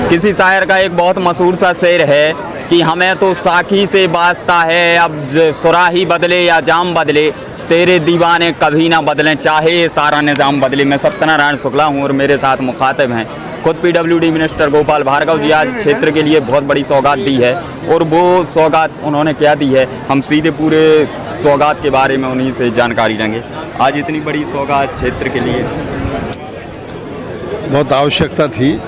किसी शायर का एक बहुत मशहूर सा शेर है कि हमें तो साखी से वास्ता है, अब सुराही बदले या जाम बदले, तेरे दीवाने कभी ना बदलें चाहे सारा निज़ाम बदले। मैं सत्यनारायण शुक्ला हूँ और मेरे साथ मुखातिब हैं खुद पीडब्ल्यूडी मिनिस्टर गोपाल भार्गव जी। आज क्षेत्र के लिए बहुत बड़ी सौगात दी है और वो सौगात उन्होंने क्या दी है, हम सीधे पूरे सौगात के बारे में उन्हीं से जानकारी लेंगे। आज इतनी बड़ी सौगात क्षेत्र के लिए बहुत आवश्यकता थी।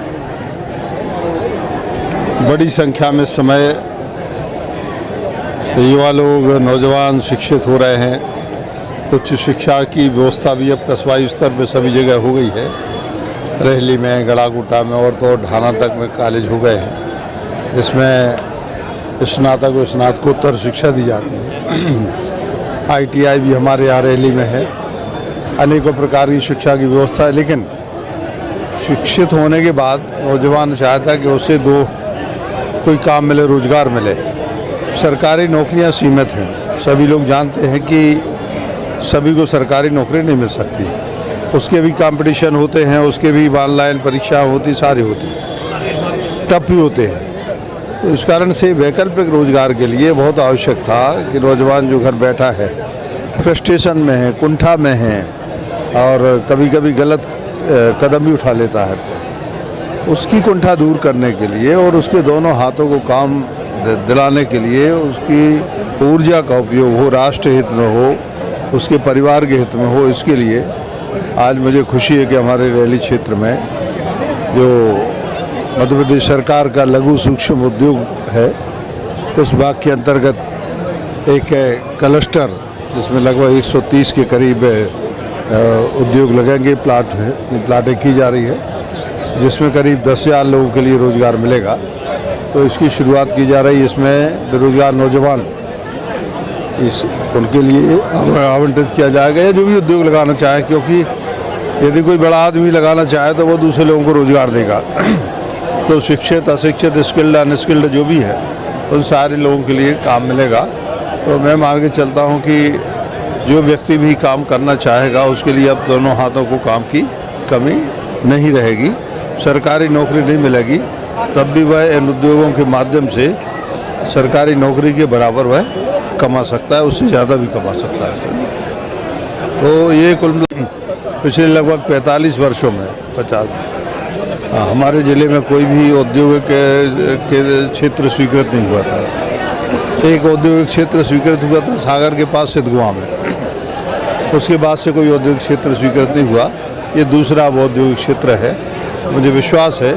बड़ी संख्या में समय युवा लोग, नौजवान शिक्षित हो रहे हैं। उच्च शिक्षा की व्यवस्था भी अब कस्बाई स्तर पर सभी जगह हो गई है। रेहली में, गड़ागुटा में और तो ढाना तक में कॉलेज हो गए हैं। इसमें स्नातक और स्नातकोत्तर शिक्षा दी जाती है। ITI भी हमारे यहाँ रेहली में है। अनेकों प्रकार की शिक्षा की व्यवस्था है, लेकिन शिक्षित होने के बाद नौजवान चाहता है कि उसे कोई काम मिले, रोजगार मिले। सरकारी नौकरियां सीमित हैं। सभी लोग जानते हैं कि सभी को सरकारी नौकरी नहीं मिल सकती। उसके भी कंपटीशन होते हैं, उसके भी ऑनलाइन परीक्षा होती, सारी होती, टफ भी होते हैं। तो इस कारण से वैकल्पिक रोजगार के लिए बहुत आवश्यक था कि नौजवान जो घर बैठा है, फ्रस्ट्रेशन में है, कुंठा में है और कभी कभी गलत कदम भी उठा लेता है, उसकी कुंठा दूर करने के लिए और उसके दोनों हाथों को काम दिलाने के लिए उसकी ऊर्जा का उपयोग हो, राष्ट्र हित में हो, उसके परिवार के हित में हो, इसके लिए आज मुझे खुशी है कि हमारे रेहली क्षेत्र में जो मध्य प्रदेश सरकार का लघु सूक्ष्म उद्योग है, उस भाग के अंतर्गत एक क्लस्टर जिसमें लगभग 130 के करीब उद्योग लगेंगे। प्लाटें की जा रही है जिसमें करीब 10,000 लोगों के लिए रोज़गार मिलेगा। तो इसकी शुरुआत की जा रही है। इसमें बेरोजगार नौजवान उनके लिए आवंटित किया जाएगा या जो भी उद्योग लगाना चाहे, क्योंकि यदि कोई बड़ा आदमी लगाना चाहे तो वो दूसरे लोगों को रोज़गार देगा। तो शिक्षित, अशिक्षित, स्किल्ड, अनस्किल्ड जो भी है, उन सारे लोगों के लिए काम मिलेगा। तो मैं मान के चलता हूँ कि जो व्यक्ति भी काम करना चाहेगा उसके लिए अब दोनों हाथों को काम की कमी नहीं रहेगी। सरकारी नौकरी नहीं मिलेगी तब भी वह इन उद्योगों के माध्यम से सरकारी नौकरी के बराबर वह कमा सकता है, उससे ज़्यादा भी कमा सकता है। तो ये कुल पिछले लगभग 45 वर्षों में 50 हमारे ज़िले में कोई भी औद्योगिक के क्षेत्र स्वीकृत नहीं हुआ था। एक औद्योगिक क्षेत्र स्वीकृत हुआ था सागर के पास सिद्धगुआ में, उसके बाद से कोई औद्योगिक क्षेत्र स्वीकृत नहीं हुआ। ये दूसरा औद्योगिक क्षेत्र है। मुझे विश्वास है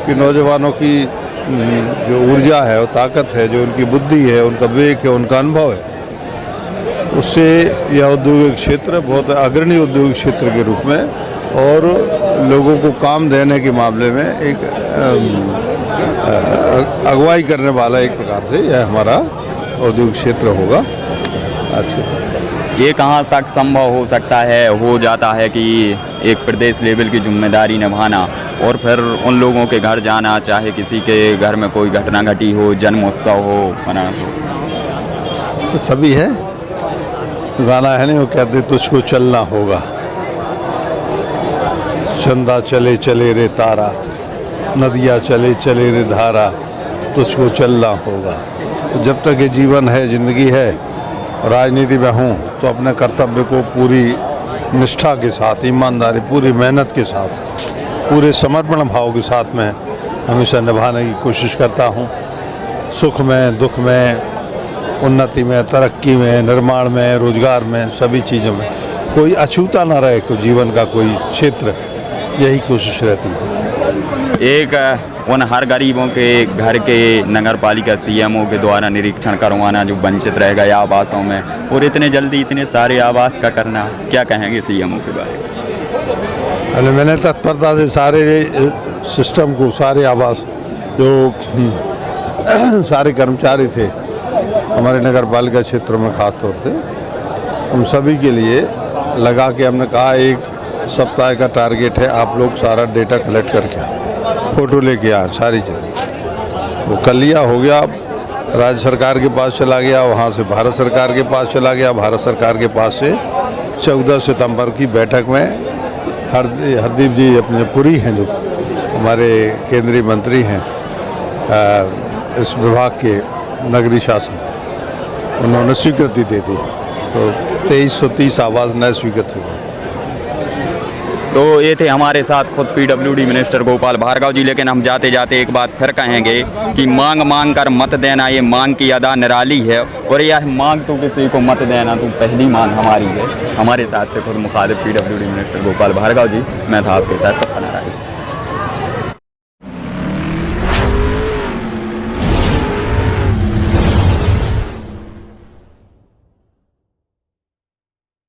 कि नौजवानों की जो ऊर्जा है, वो ताकत है, जो उनकी बुद्धि है, उनका विवेक है, उनका अनुभव है, उससे यह औद्योगिक क्षेत्र बहुत अग्रणी औद्योगिक क्षेत्र के रूप में और लोगों को काम देने के मामले में एक अगुवाई करने वाला एक प्रकार से यह हमारा औद्योगिक क्षेत्र होगा। अच्छा, ये कहाँ तक संभव हो सकता है, हो जाता है कि एक प्रदेश लेवल की जिम्मेदारी निभाना और फिर उन लोगों के घर जाना, चाहे किसी के घर में कोई घटना घटी हो, जन्मोत्सव हो, मनाना हो? तो सभी है। गाना है नहीं, वो कहते तुझको चलना होगा, चंदा चले चले रे तारा, नदियाँ चले चले रे धारा, तुझको चलना होगा। तो जब तक ये जीवन है, ज़िंदगी है, राजनीति में हूँ, तो अपने कर्तव्य को पूरी निष्ठा के साथ, ईमानदारी, पूरी मेहनत के साथ, पूरे समर्पण भाव के साथ में हमेशा निभाने की कोशिश करता हूँ। सुख में, दुख में, उन्नति में, तरक्की में, निर्माण में, रोजगार में, सभी चीज़ों में कोई अछूता ना रहे, कोई जीवन का कोई क्षेत्र, यही कोशिश रहती है। एक उन हर गरीबों के घर के नगर पालिका CMO के द्वारा निरीक्षण करवाना जो वंचित रह गए आवासों में, और इतने जल्दी इतने सारे आवास का करना, क्या कहेंगे CMO के बारे में? अरे मैंने तत्परता से सारे सिस्टम को, सारे आवास जो सारे कर्मचारी थे हमारे नगर पालिका क्षेत्रों में खास तौर से, उन सभी के लिए लगा के हमने कहा 1 सप्ताह का टारगेट है, आप लोग सारा डेटा कलेक्ट करके आए, फ़ोटो लेके आए, सारी चीज़ वो कर लिया, हो गया। राज्य सरकार के पास चला गया, वहाँ से भारत सरकार के पास चला गया, भारत सरकार के पास से 14 सितंबर की बैठक में हरदीप जी अपने पुरी हैं जो, हमारे केंद्रीय मंत्री हैं इस विभाग के नगरीय शासन, उन्होंने स्वीकृति दे दी, तो 2330 आवास नए स्वीकृत हो गए। तो ये थे हमारे साथ खुद पीडब्ल्यूडी मिनिस्टर गोपाल भार्गव जी। लेकिन हम जाते जाते एक बात फिर कहेंगे कि मांग मांग कर मत देना, ये मांग की अदा निराली है, और यह मांग तो किसी को मत देना तो पहली मांग हमारी है। हमारे साथ थे खुद मुखातिब पीडब्ल्यूडी मिनिस्टर गोपाल भार्गव जी। मैं था आपके साथ सपना राय।